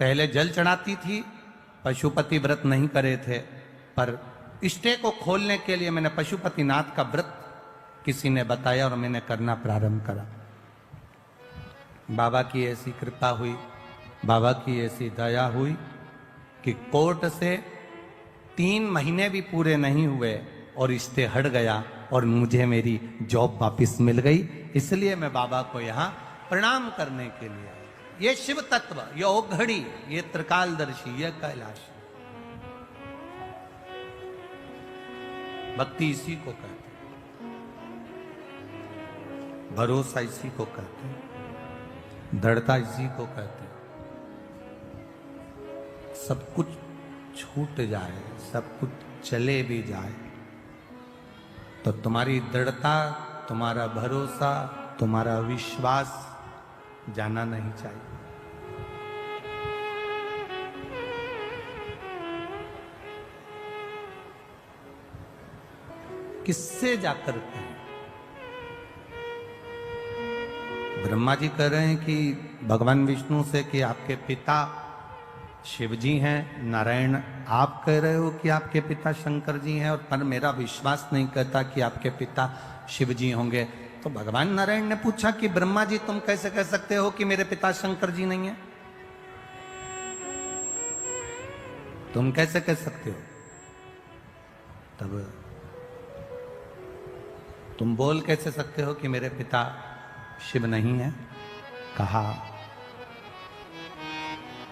पहले जल चढ़ाती थी, पशुपति व्रत नहीं करे थे, पर इष्टे को खोलने के लिए मैंने पशुपतिनाथ का व्रत किसी ने बताया और मैंने करना प्रारंभ करा। बाबा की ऐसी कृपा हुई, बाबा की ऐसी दया हुई कि कोर्ट से 3 महीने भी पूरे नहीं हुए और इष्टे हट गया और मुझे मेरी जॉब वापिस मिल गई। इसलिए मैं बाबा को यहाँ प्रणाम करने के लिए आया। ये शिव तत्व, ये औघड़ी, ये त्रिकालदर्शी, ये कैलाश, भक्ति इसी को कहते हैं, भरोसा इसी को कहते हैं, दृढ़ता इसी को कहते हैं। सब कुछ छूट जाए, सब कुछ चले भी जाए, तो तुम्हारी दृढ़ता, तुम्हारा भरोसा, तुम्हारा विश्वास जाना नहीं चाहिए। किससे जाकर कहें? ब्रह्मा जी कह रहे हैं कि भगवान विष्णु से कि आपके पिता शिव जी हैं, नारायण आप कह रहे हो कि आपके पिता शंकर जी हैं, और पर मेरा विश्वास नहीं कहता कि आपके पिता शिव जी होंगे। तो भगवान नारायण ने पूछा कि ब्रह्मा जी तुम कैसे कह सकते हो कि मेरे पिता शंकर जी नहीं है? तुम कैसे कह सकते हो? तब तुम बोल कैसे सकते हो कि मेरे पिता शिव नहीं है? कहा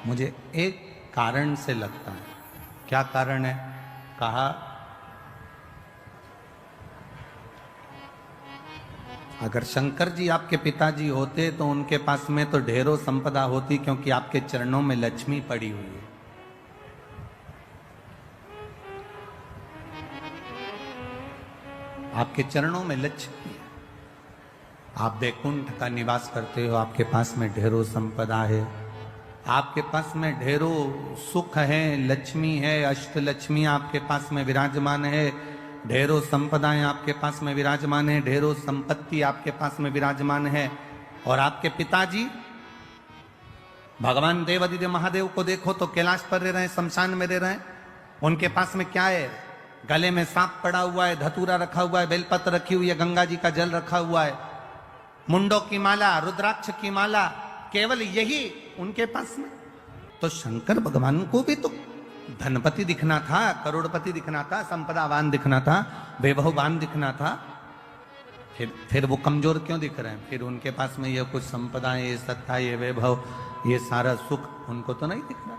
मुझे एक कारण से लगता है। क्या कारण है? कहा अगर शंकर जी आपके पिताजी होते तो उनके पास में तो ढेरों संपदा होती, क्योंकि आपके चरणों में लक्ष्मी पड़ी हुई है। आपके चरणों में लक्ष्मी है, आप वैकुंठ का निवास करते हो, आपके पास में ढेरों संपदा है, आपके पास में ढेरों सुख है, लक्ष्मी है, अष्ट लक्ष्मी आपके पास में विराजमान है, ढेरों संपदाएं आपके पास में विराजमान है, ढेरों संपत्ति आपके पास में विराजमान है। और आपके पिताजी भगवान देवादिदेव महादेव को देखो तो कैलाश पर रह रहे हैं, शमशान में रह रहे हैं। उनके पास में क्या है? गले में सांप पड़ा हुआ है, धतूरा रखा हुआ है, बेलपत्र रखी हुई है, गंगा जी का जल रखा हुआ है, मुंडों की माला, रुद्राक्ष की माला, केवल यही उनके पास में। तो शंकर भगवान को भी तो धनपति दिखना था, करोड़पति दिखना था, संपदावान दिखना था, वैभववान दिखना था। फिर वो कमजोर क्यों दिख रहे हैं? फिर उनके पास में ये कुछ संपदा, ये सत्ता, ये वैभव, ये सारा सुख उनको तो नहीं दिख रहा।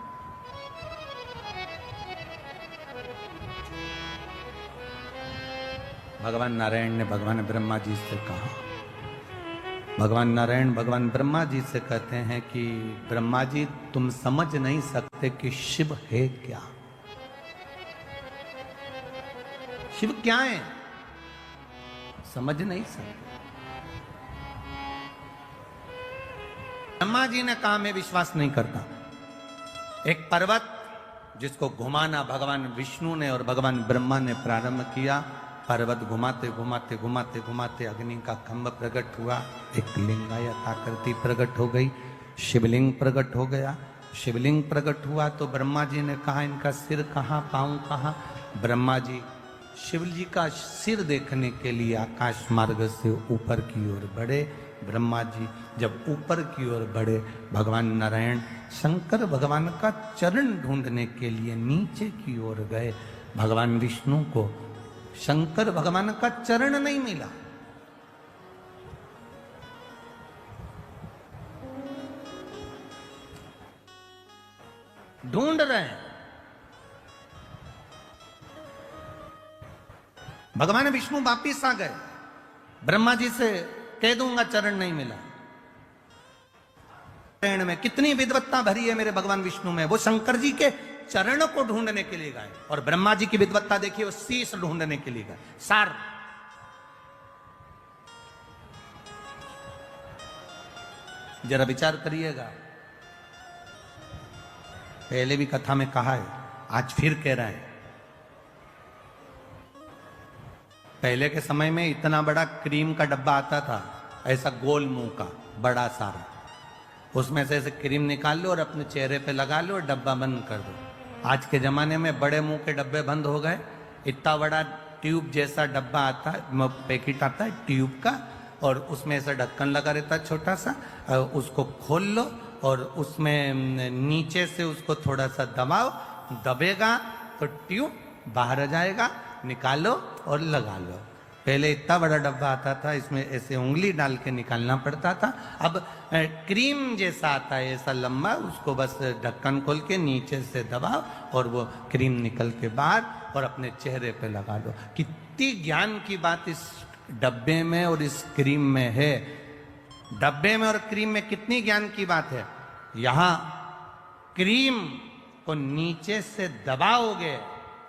भगवान नारायण ने भगवान ब्रह्मा जी से कहा, भगवान नारायण भगवान ब्रह्मा जी से कहते हैं कि ब्रह्मा जी तुम समझ नहीं सकते कि शिव है क्या। शिव क्या है समझ नहीं सकते। ब्रह्मा जी ने कहा मैं विश्वास नहीं करता। एक पर्वत जिसको घुमाना भगवान विष्णु ने और भगवान ब्रह्मा ने प्रारंभ किया, पर्वत घुमाते घुमाते घुमाते घुमाते अग्नि का खंभ प्रकट हुआ, एक लिंगायत आकृति प्रकट हो गई, शिवलिंग प्रकट हो गया। शिवलिंग प्रकट हुआ तो ब्रह्मा जी ने कहा इनका सिर कहाँ, पांव कहाँ? ब्रह्मा जी शिव जी का सिर देखने के लिए आकाश मार्ग से ऊपर की ओर बढ़े। ब्रह्मा जी जब ऊपर की ओर बढ़े, भगवान नारायण शंकर भगवान का चरण ढूंढने के लिए नीचे की ओर गए। भगवान विष्णु को शंकर भगवान का चरण नहीं मिला। ढूंढ रहे हैं। भगवान विष्णु वापिस आ गए, ब्रह्मा जी से कह दूंगा चरण नहीं मिला। चरण में कितनी विद्वत्ता भरी है मेरे भगवान विष्णु में। वो शंकर जी के चरण को ढूंढने के लिए गए, और ब्रह्मा जी की विद्वत्ता देखिए, वो शीश ढूंढने के लिए गए। सार जरा विचार करिएगा। पहले भी कथा में कहा है, आज फिर कह रहे हैं। पहले के समय में इतना बड़ा क्रीम का डब्बा आता था, ऐसा गोल मुंह का बड़ा सारा, उसमें से क्रीम निकाल लो और अपने चेहरे पे लगा लो और डब्बा बंद कर दो। आज के जमाने में बड़े मुंह के डब्बे बंद हो गए। इतना बड़ा ट्यूब जैसा डब्बा आता है, पैकेट आता है ट्यूब का, और उसमें ऐसा ढक्कन लगा रहता है छोटा सा, उसको खोल लो और उसमें नीचे से उसको थोड़ा सा दबाओ, दबेगा तो ट्यूब बाहर आ जाएगा, निकालो और लगा लो। पहले इतना बड़ा डब्बा आता था, इसमें ऐसे उंगली डाल के निकालना पड़ता था। अब क्रीम जैसा आता है ऐसा लंबा, उसको बस ढक्कन खोल के नीचे से दबाओ और वो क्रीम निकल के बाहर और अपने चेहरे पे लगा लो। कितनी ज्ञान की बात इस डब्बे में और इस क्रीम में है। डब्बे में और क्रीम में कितनी ज्ञान की बात है। यहां क्रीम को नीचे से दबाओगे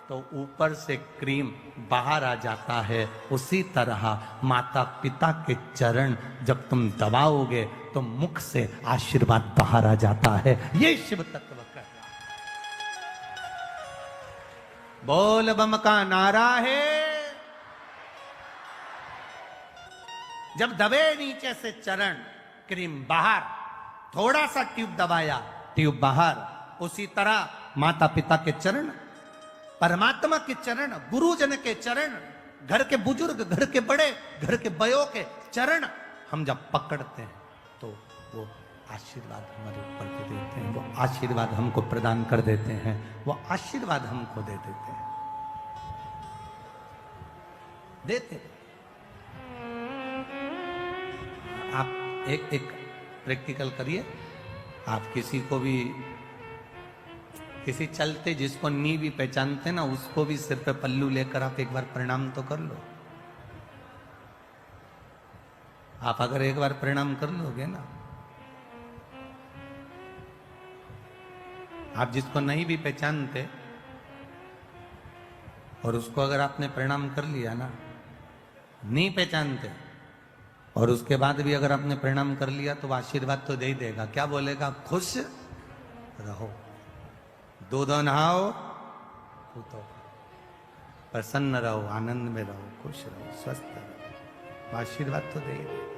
तो ऊपर से क्रीम बाहर आ जाता है। उसी तरह माता पिता के चरण जब तुम दबाओगे तो मुख से आशीर्वाद बाहर आ जाता है। ये शिव तत्व कह रहा है। बोल बम का नारा है। जब दबे नीचे से चरण, क्रीम बाहर, थोड़ा सा ट्यूब दबाया, ट्यूब बाहर। उसी तरह माता पिता के चरण, परमात्मा के चरण, गुरुजन के चरण, घर के बुजुर्ग, घर के बड़े, घर के बयों के चरण हम जब पकड़ते हैं तो वो आशीर्वाद हमारे ऊपर दे देते हैं, वो आशीर्वाद हमको प्रदान कर देते हैं, वो आशीर्वाद हमको दे देते हैं, देते। आप एक प्रैक्टिकल करिए। आप किसी को भी, किसी चलते जिसको नी भी पहचानते ना, उसको भी सिर पे पल्लू लेकर आप एक बार प्रणाम तो कर लो। आप अगर एक बार प्रणाम कर लोगे ना, आप जिसको नहीं भी पहचानते और उसको अगर आपने प्रणाम कर लिया ना, नहीं पहचानते और उसके बाद भी अगर आपने प्रणाम कर लिया तो आशीर्वाद तो दे ही देगा। क्या बोलेगा? खुश रहो, दूध नहाओ, तो प्रसन्न रहो, आनंद में रहो, खुश रहो, स्वस्थ रहो, आशीर्वाद तो दे ही देगा।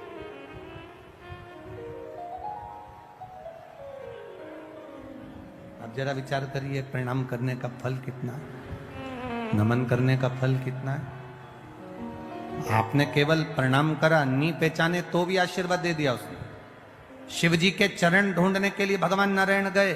अब जरा विचार करिए, प्रणाम करने का फल कितना है, नमन करने का फल कितना है। आपने केवल प्रणाम करा, नहीं पहचाने तो भी आशीर्वाद दे दिया उसने। शिव जी के चरण ढूंढने के लिए भगवान नारायण गए,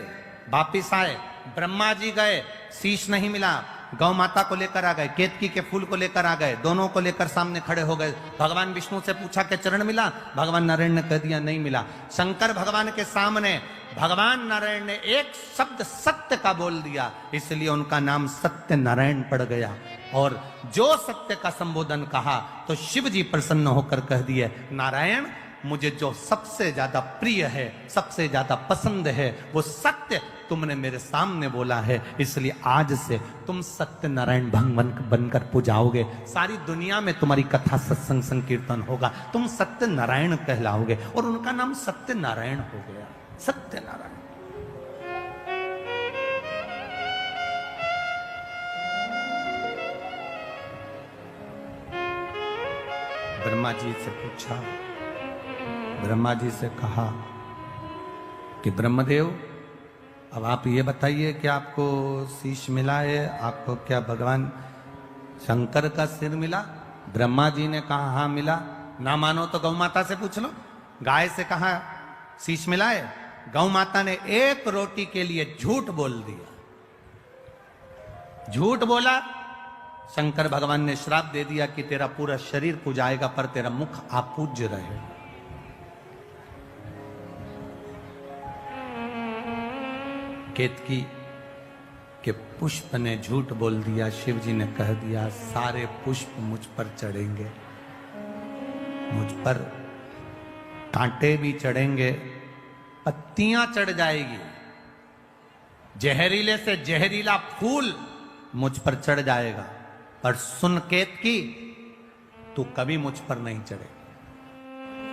वापिस आए, ब्रह्मा जी गए, शीश नहीं मिला, गौ माता को लेकर आ गए, केतकी के फूल को लेकर आ गए, दोनों को लेकर सामने खड़े हो गए। भगवान विष्णु से पूछा कि चरण मिला? भगवान नारायण ने कह दिया नहीं मिला। शंकर भगवान के सामने भगवान नारायण ने एक शब्द सत्य का बोल दिया, इसलिए उनका नाम सत्य नारायण पड़ गया। और जो सत्य का संबोधन कहा तो शिव जी प्रसन्न होकर कह दिए, नारायण मुझे जो सबसे ज्यादा प्रिय है, सबसे ज्यादा पसंद है, वो सत्य तुमने मेरे सामने बोला है, इसलिए आज से तुम सत्य नारायण भगवान बनकर पूजाओगे। सारी दुनिया में तुम्हारी कथा, सत्संग, संकीर्तन होगा, तुम सत्य नारायण कहलाओगे। और उनका नाम सत्य नारायण हो गया, सत्य नारायण। ब्रह्मा जी से पूछा, ब्रह्मा जी से कहा कि ब्रह्मदेव अब आप ये बताइए कि आपको शीश मिला है, आपको क्या भगवान शंकर का सिर मिला? ब्रह्मा जी ने कहा हाँ मिला। ना मानो तो गौ माता से पूछ लो। गाय से कहा शीश मिला है, गौ माता ने एक रोटी के लिए झूठ बोल दिया, झूठ बोला। शंकर भगवान ने श्राप दे दिया कि तेरा पूरा शरीर पूजाएगा पर तेरा मुख अपूज्य रहे। केतकी के पुष्प ने झूठ बोल दिया, शिव जी ने कह दिया सारे पुष्प मुझ पर चढ़ेंगे, मुझ पर कांटे भी चढ़ेंगे, पत्तियां चढ़ जाएगी, जहरीले से जहरीला फूल मुझ पर चढ़ जाएगा, पर सुन केतकी तू कभी मुझ पर नहीं चढ़े।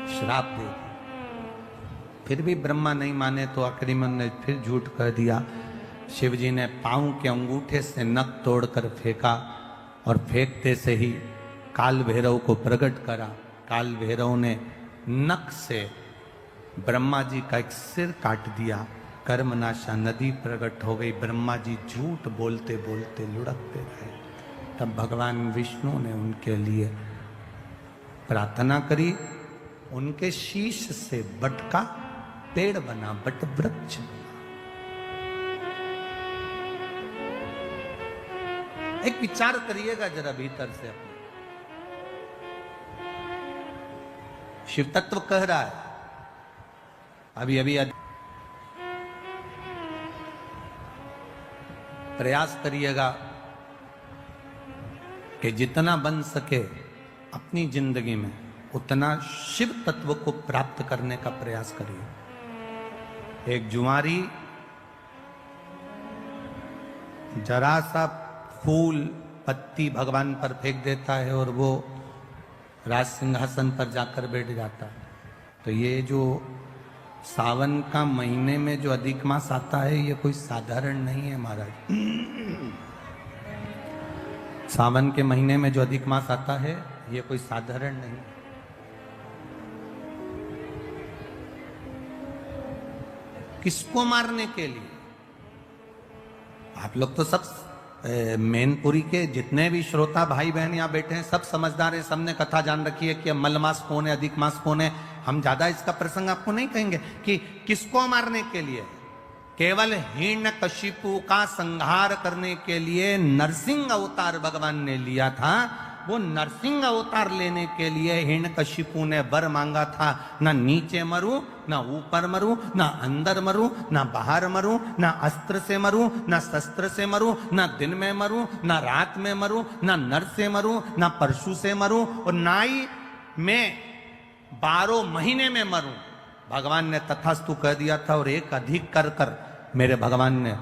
श्राप दे दिया। फिर भी ब्रह्मा नहीं माने तो अक्रीमन ने फिर झूठ कह दिया। शिव जी ने पांव के अंगूठे से नख तोड़कर फेंका और फेंकते से ही काल भैरव को प्रकट करा। काल भैरव ने नख से ब्रह्मा जी का एक सिर काट दिया, कर्मनाशा नदी प्रकट हो गई, ब्रह्मा जी झूठ बोलते बोलते लुढ़कते रहे। तब भगवान विष्णु ने उनके लिए प्रार्थना करी, उनके शीश से बट का पेड़ बना, बट वृक्ष बना। एक विचार करिएगा जरा भीतर से अपने। शिव तत्व कह रहा है, अभी अभी प्रयास करिएगा कि जितना बन सके अपनी जिंदगी में उतना शिव तत्व को प्राप्त करने का प्रयास करिए। एक जुआरी जरा सा फूल पत्ती भगवान पर फेंक देता है और वो राज सिंहासन पर जाकर बैठ जाता है। तो ये जो सावन का महीने में जो अधिक मास आता है, ये कोई साधारण नहीं है महाराज। सावन के महीने में जो अधिक मास आता है, ये कोई साधारण नहीं। किसको मारने के लिए? आप लोग तो सब मैनपुरी के जितने भी श्रोता भाई बहन यहाँ बैठे हैं, सब समझदार है, सबने कथा जान रखी है कि मल मास कौन है, अधिक मास कौन है। हम ज्यादा इसका प्रसंग आपको नहीं कहेंगे कि किसको मारने के लिए। केवल हिरण्यकशिपु का संहार करने के लिए नरसिंह अवतार भगवान ने लिया था। वो नरसिंह अवतार लेने के लिए हिरण्यकशिपु ने वर मांगा था, ना नीचे मरूं, ना ऊपर मरूं, ना अंदर मरूं, ना बाहर मरूं, ना अस्त्र से मरूं, ना शस्त्र से मरूं, ना दिन में मरूं, ना रात में मरूं, ना नर से मरूं, ना परशु से मरूं, और ना ही मैं 12 महीने में मरूं। भगवान ने तथास्तु कह दिया था। और एक अधिक कर कर मेरे भगवान ने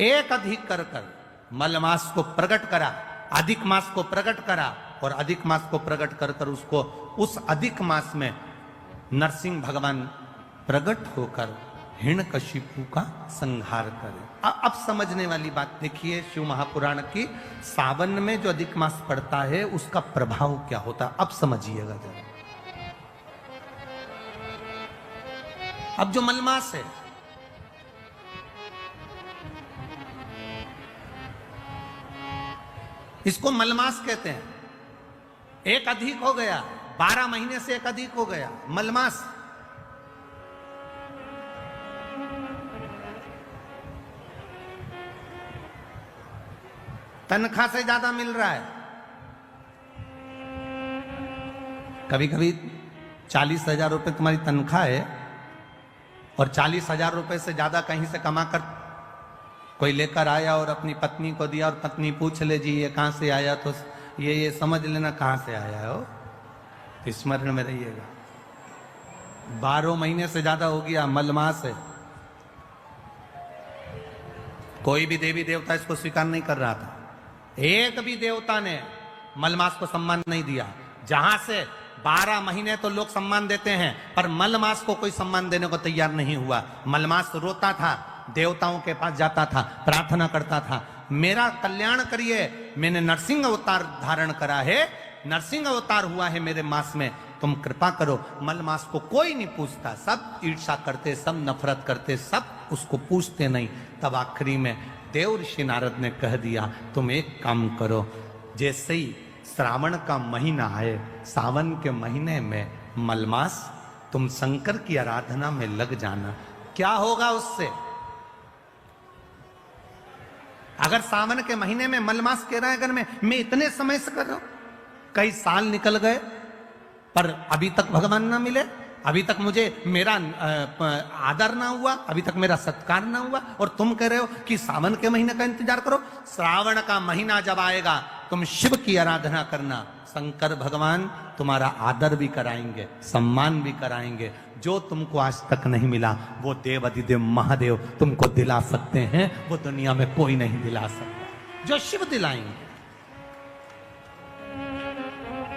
एक अधिक कर कर मलमास को प्रकट करा, अधिक मास को प्रकट करा, और अधिक मास को प्रकट कर कर उसको उस अधिक मास में नरसिंह भगवान प्रकट होकर हिरण्यकशिपु का संहार करे। अब समझने वाली बात देखिए शिव महापुराण की। सावन में जो अधिक मास पड़ता है उसका प्रभाव क्या होता है, अब समझिएगा जरा। अब जो मलमास है, इसको मलमास कहते हैं। एक अधिक हो गया, 12 महीने से एक अधिक हो गया, मलमास। तनख्वाह से ज्यादा मिल रहा है। कभी कभी 40,000 रुपए तुम्हारी तनख्वाह है और 40,000 रुपए से ज्यादा कहीं से कमाकर कोई लेकर आया और अपनी पत्नी को दिया, और पत्नी पूछ ले जी ये कहां से आया, तो ये समझ लेना कहां से आया हो। तो स्मरण में रहिएगा। 12 महीने से ज्यादा हो गया, मलमास है। कोई भी देवी देवता इसको स्वीकार नहीं कर रहा था। एक भी देवता ने मलमास को सम्मान नहीं दिया। जहां से 12 महीने तो लोग सम्मान देते हैं, पर मलमास को कोई सम्मान देने को तैयार नहीं हुआ। मलमास रोता था, देवताओं के पास जाता था, प्रार्थना करता था, मेरा कल्याण करिए, मैंने नरसिंह अवतार धारण करा है, नरसिंह अवतार हुआ है मेरे मास में, तुम कृपा करो। मलमास को कोई नहीं पूछता, सब ईर्ष्या करते, सब नफरत करते, सब उसको पूछते नहीं। तब आखिरी में देव ऋषि नारद ने कह दिया, तुम एक काम करो, जैसे ही श्रावण का महीना आए, सावन के महीने में मलमास, तुम शंकर की आराधना में लग जाना। क्या होगा उससे? अगर सावन के महीने में मलमास कह रहा है, अगर मैं इतने समय से कर रहा हूं, कई साल निकल गए पर अभी तक भगवान ना मिले, अभी तक मुझे मेरा आदर ना हुआ, अभी तक मेरा सत्कार ना हुआ, और तुम कह रहे हो कि सावन के महीने का इंतजार करो। श्रावण का महीना जब आएगा तुम शिव की आराधना करना, शंकर भगवान तुम्हारा आदर भी कराएंगे, सम्मान भी कराएंगे। जो तुमको आज तक नहीं मिला वो देव अधिदेव महादेव तुमको दिला सकते हैं, वो दुनिया में कोई नहीं दिला सकता। जो शिव दिलाएंगे,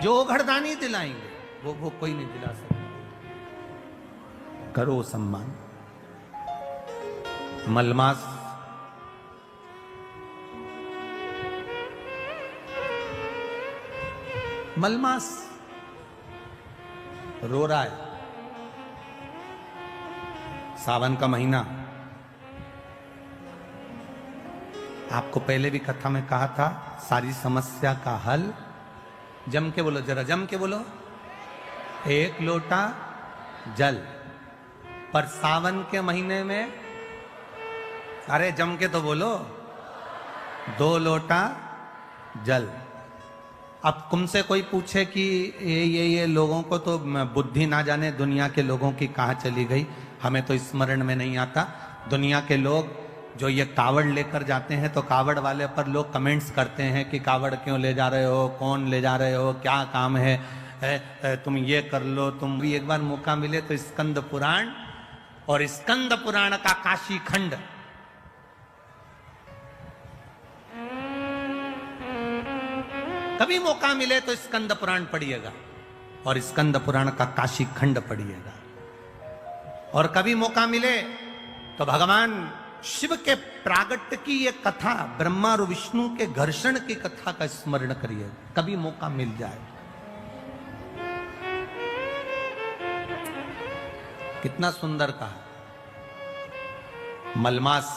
जो घरदानी दिलाएंगे, वो कोई नहीं दिला सकता। करो सम्मान। मलमास मलमास रो रहा है, सावन का महीना, आपको पहले भी कथा में कहा था, सारी समस्या का हल, जम के बोलो, जरा जम के बोलो, एक लोटा जल। पर सावन के महीने में, अरे जम के तो बोलो, 2 लोटा जल। अब तुमसे कोई पूछे कि ये लोगों को तो बुद्धि ना जाने दुनिया के लोगों की कहाँ चली गई, हमें तो स्मरण में नहीं आता। दुनिया के लोग जो ये कावड़ लेकर जाते हैं तो कावड़ वाले पर लोग कमेंट्स करते हैं कि कावड़ क्यों ले जा रहे हो, कौन ले जा रहे हो, क्या काम है, तुम ये कर लो। तुम भी एक बार मौका मिले तो स्कंद पुराण और स्कंद पुराण का काशी खंड, कभी मौका मिले तो स्कंद पुराण पढ़िएगा और स्कंद पुराण का काशी खंड पढ़िएगा। और कभी मौका मिले तो भगवान शिव के प्रागट्य की ये कथा, ब्रह्मा और विष्णु के घर्षण की कथा का स्मरण करिए, कभी मौका मिल जाए। कितना सुंदर कहा। मलमास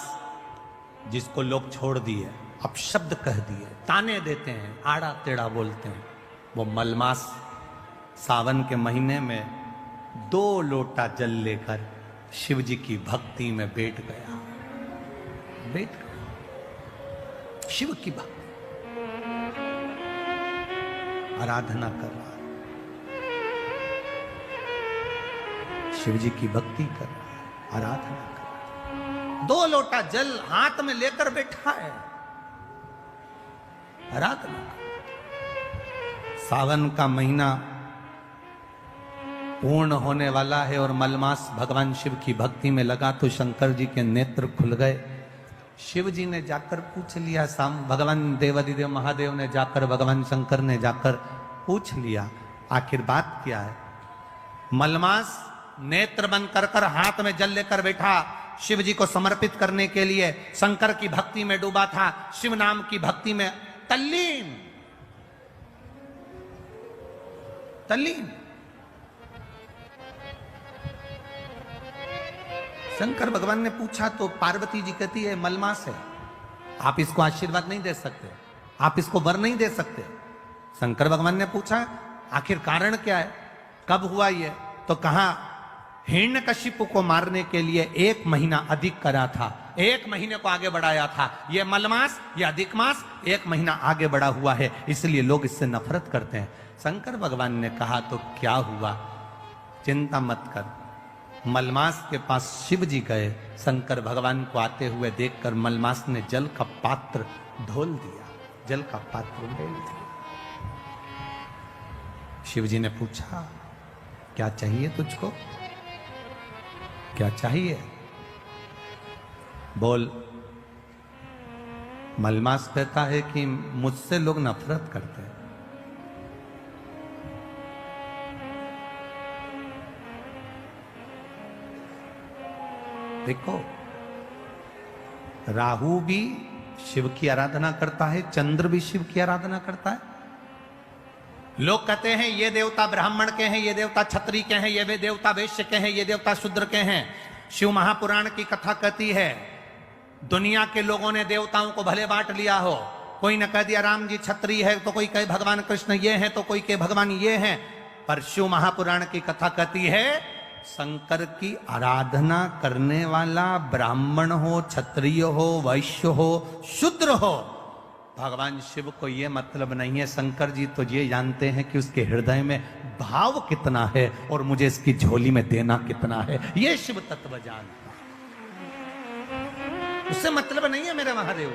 जिसको लोग छोड़ दिए, अपशब्द कह दिए, ताने देते हैं, आड़ा टेढ़ा बोलते हैं, वो मलमास सावन के महीने में 2 लोटा जल लेकर शिव जी की भक्ति में बैठ गया। शिव की भक्ति, आराधना कर रहा है, शिव जी की भक्ति कर रहा है, आराधना कर रहा है। 2 लोटा जल हाथ में लेकर बैठा है, आराधना कर। सावन का महीना पूर्ण होने वाला है और मलमास भगवान शिव की भक्ति में लगा तो शंकर जी के नेत्र खुल गए। शिव जी ने जाकर पूछ लिया, भगवान देवादिदेव महादेव ने जाकर, भगवान शंकर ने जाकर पूछ लिया, आखिर बात क्या है। मलमास नेत्र बंद कर हाथ में जल लेकर बैठा, शिव जी को समर्पित करने के लिए शंकर की भक्ति में डूबा था, शिव नाम की भक्ति में तल्लीन। शंकर भगवान ने पूछा तो पार्वती जी कहती है मलमास है, आप इसको आशीर्वाद नहीं दे सकते, आप इसको वर नहीं दे सकते। शंकर भगवान ने पूछा आखिर कारण क्या है, कब हुआ ये, तो कहा हिरण्यकशिपु को मारने के लिए 1 महीना अधिक करा था, 1 महीने को आगे बढ़ाया था। ये मलमास, ये अधिक मास 1 महीना आगे बढ़ा हुआ है, इसलिए लोग इससे नफरत करते हैं। शंकर भगवान ने कहा तो क्या हुआ, चिंता मत कर। मलमास के पास शिव जी गए, शंकर भगवान को आते हुए देखकर मलमास ने जल का पात्र ढोल दिया, जल का पात्र ढोल दिया। शिव जी ने पूछा क्या चाहिए तुझको, क्या चाहिए, बोल। मलमास कहता है कि मुझसे लोग नफरत करते हैं। देखो, राहु भी शिव की आराधना करता है, चंद्र भी शिव की आराधना करता है। लोग कहते हैं ये देवता ब्राह्मण के हैं, ये देवता क्षत्रिय के हैं, ये देवता वैश्य के हैं, ये देवता शूद्र के हैं। शिव महापुराण की कथा कहती है दुनिया के लोगों ने देवताओं को भले बांट लिया हो, कोई ने कह दिया राम जी क्षत्रिय है, तो कोई कहे भगवान कृष्ण ये हैं, तो कोई कहे भगवान ये हैं। पर शिव महापुराण की कथा कहती है शंकर की आराधना करने वाला ब्राह्मण हो, क्षत्रिय हो, वैश्य हो, शूद्र हो, भगवान शिव को यह मतलब नहीं है। शंकर जी तो ये जानते हैं कि उसके हृदय में भाव कितना है और मुझे इसकी झोली में देना कितना है, ये शिव तत्व जानता है। उससे मतलब नहीं है मेरे महादेव।